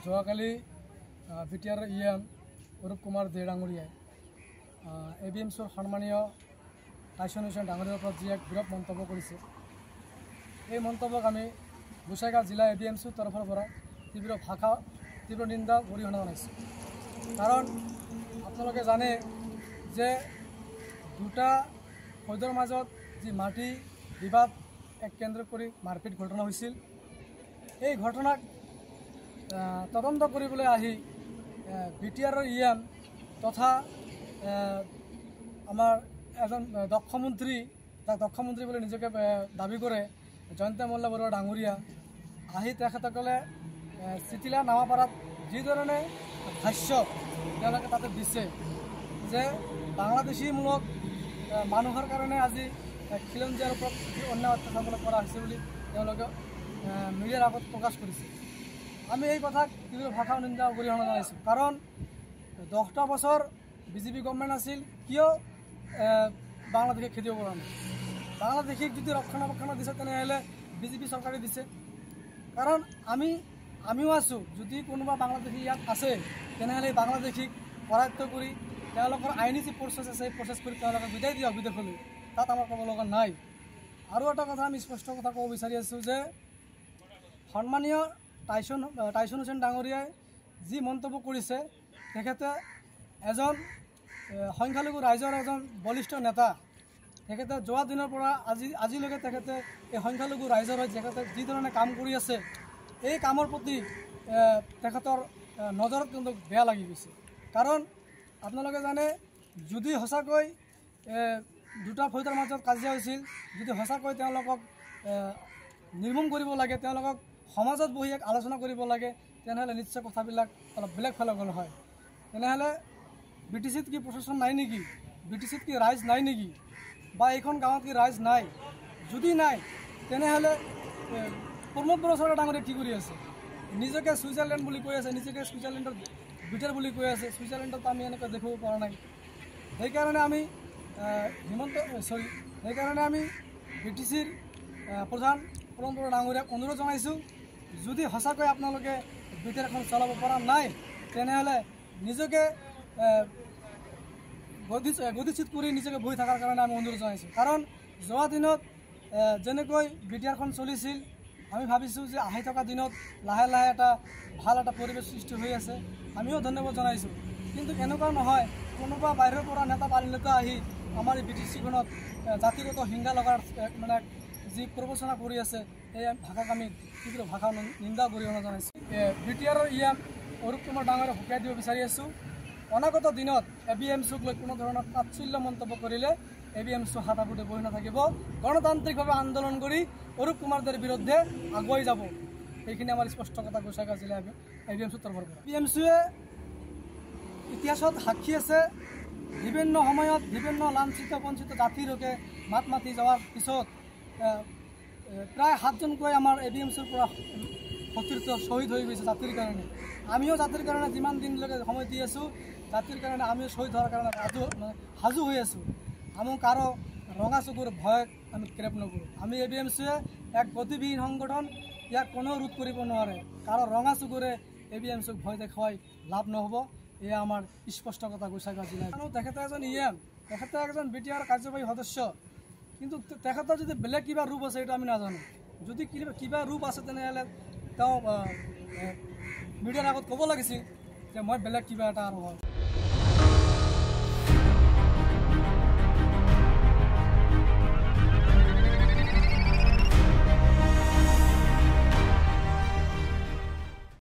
যোৱাকালি BTR EM Arup Kumar দে ডাঙৰীয়াই ABMCৰ সন্মানীয় টাইছন হুছেইন ডাঙৰীয়াৰ ওপৰত যি এক বিৰূপ মন্তব্য কৰিছে, এই মন্তব্যক আমি গোসাইগাঁও জিলা ABMCৰ তৰফৰ পৰা তীব্ৰ নিন্দা অৰিহণা জনাইছোঁ। কাৰণ আপোনালোকে জানে যে দুটা ফৌজৰ মাজত যি মাটি বিবাদ এক কেন্দ্ৰ কৰি মাৰপিট ঘটনা হৈছিল, এই ঘটনাক তদন্ত কৰিবলৈ আহি বিটিআৰৰ ইএম তথা আমাৰ এজন দক্ষ মন্ত্ৰী, তাক দক্ষ মন্ত্ৰী বুলি নিজকে দাবী কৰে জয়ন্ত মল্ল বৰুৱা ডাঙৰীয়া আহি তেখেতসকলে চিটিলা নামাপাৰাত যিধৰণে ভাষ্য তেওঁলোকে তাতে দিছে যে বাংলাদেশীমূলক মানুহৰ কাৰণে আজি খিলঞ্জীয়াৰ ওপৰত যি অন্যায় অত্যাচাৰ কৰা হৈছে বুলি তেওঁলোকে মিডিয়াৰ আগত প্ৰকাশ কৰিছে। আমি এই কথাক তীব্ৰ ভাষা নিন্দা অৰিহণা জনাইছোঁ। কাৰণ 10টা বছৰ বিজেপি গভৰ্ণমেণ্ট আছিল, কিয় বাংলাদেশে খেদিব পৰা নাই? বাংলাদেশীক যদি ৰক্ষণাবেক্ষণ দিছে তেনেহ'লে বিজেপি চৰকাৰে দিছে। কাৰণ আমিও আছোঁ, যদি কোনোবা বাংলাদেশী ইয়াত আছে তেনেহ'লে বাংলাদেশীক কৰায়ত্ব কৰি তেওঁলোকৰ আইনী যি প্ৰচেছ আছে সেই প্ৰচেছ কৰি তেওঁলোকক বিদায় দিয়ক বিদেশলৈ, তাত আমাৰ ক'ব লগা নাই। আৰু এটা কথা আমি স্পষ্ট কথা ক'ব বিচাৰি আছোঁ যে সন্মানীয় টাইছন হুছেইন ডাঙৰীয়াই যি মন্তব্য কৰিছে, তেখেতে এজন সংখ্যালঘু ৰাইজৰ এজন বলিষ্ঠ নেতা। তেখেতে যোৱা দিনৰ পৰা আজিলৈকে তেখেতে এই সংখ্যালঘু ৰাইজৰ হৈ তেখেতে যি ধৰণে কাম কৰি আছে, এই কামৰ প্ৰতি তেখেতৰ নজৰত কিন্তু বেয়া লাগি গৈছে। কাৰণ আপোনালোকে জানে, যদি সঁচাকৈ দুটা ফৌজৰ মাজত কাজিয়া হৈছিল, যদি সঁচাকৈ তেওঁলোকক নিৰ্মূল কৰিব লাগে, তেওঁলোকক সমাজত বহি এক আলোচনা কৰিব লাগে, তেনেহ'লে নিশ্চয় কথাবিলাক অলপ বেলেগ ফালে গ'ল হয়। তেনেহ'লে BTCত কি প্ৰশাসন নাই নেকি? BTCত কি ৰাইজ নাই নেকি? বা এইখন গাঁৱত কি ৰাইজ নাই? যদি নাই তেনেহ'লে প্ৰমোদ বড়ো ডাঙৰীয়া কি কৰি আছে? নিজকে ছুইজাৰলেণ্ড বুলি কৈ আছে, নিজকে ছুইজাৰলেণ্ডৰ ভিতৰ বুলি কৈ আছে। ছুইজাৰলেণ্ডত আমি এনেকৈ দেখিব পৰা নাই। সেইকাৰণে আমি BTCৰ প্ৰধান প্ৰমোদ বড়ো ডাঙৰীয়াক অনুৰোধ জনাইছোঁ, যদি সঁচাকৈ আপোনালোকে বিটিআৰ এখন চলাব পৰা নাই তেনেহ'লে নিজকে গতিচিত কৰি নিজকে বহি থকাৰ কাৰণে আমি অনুৰোধ জনাইছোঁ। কাৰণ যোৱা দিনত যেনেকৈ বিটিআৰখন চলিছিল, আমি ভাবিছোঁ যে আহি থকা দিনত লাহে লাহে ভাল এটা পৰিৱেশ সৃষ্টি হৈ আছে, আমিও ধন্যবাদ জনাইছোঁ। কিন্তু এনেকুৱা নহয়, কোনোবা বাহিৰৰ পৰা নেতা পালিনেতা আহি আমাৰ এই BTCখনত জাতিগত হিংসা লগাৰ মানে যি প্ৰবচনা কৰি আছে, এই ভাষাক আমি তীব্ৰ ভাষা নিন্দা অৰিহণা জনাইছোঁ। বিটিআৰৰ ইএম অৰূপ কুমাৰ ডাঙৰীয়াক শুকাই দিব বিচাৰি আছোঁ। অনাগত দিনত ABMCক লৈ কোনো ধৰণৰ তাৎসল্য মন্তব্য কৰিলে ABMC হাত আপুটি বহি নাথাকিব, গণতান্ত্ৰিকভাৱে আন্দোলন কৰি অৰূপ কুমাৰ দেৰ বিৰুদ্ধে আগুৱাই যাব। সেইখিনি আমাৰ স্পষ্ট কথা গোসাইগাঁও জিলা ABMCৰ তৰফৰ পৰা। ABMCয়ে ইতিহাসত সাক্ষী আছে, বিভিন্ন সময়ত বিভিন্ন লাঞ্ছিত বঞ্চিত জাতিৰকে মাত মাতি যোৱাৰ পিছত প্ৰায় 7জনকৈ আমাৰ ABMCৰ পৰা সতীৰ্থ শ্বহীদ হৈ গৈছে জাতিৰ কাৰণে। আমিও জাতিৰ কাৰণে যিমান দিনলৈকে সময় দি আছোঁ, জাতিৰ কাৰণে আমিও শ্বহীদ হোৱাৰ কাৰণে সাজু হৈ আছোঁ। আমি কাৰো ৰঙা চকুৰ ভয় আমি ক্ৰেপ নকৰোঁ। আমি ABMCয়ে এক গতিবিহীন সংগঠন, ইয়াক কোনেও ৰোধ কৰিব নোৱাৰে। কাৰো ৰঙা চকুৰে ABMCক ভয় দেখুৱাই লাভ নহ'ব, এয়া আমাৰ স্পষ্ট কথা গোসাইগাঁও জিলাত। তেখেতে এজন ইএম, তেখেতে এজন বিটিআৰ কাৰ্যবাহী সদস্য, কিন্তু তেখেতৰ যদি বেলেগ কিবা ৰূপ আছে এইটো আমি নাজানো। যদি কিবা ৰূপ আছে তেনেহ'লে তেওঁ মিডিয়াৰ আগত ক'ব লাগিছিল যে মই বেলেগ কিবা এটা আৰু হয়।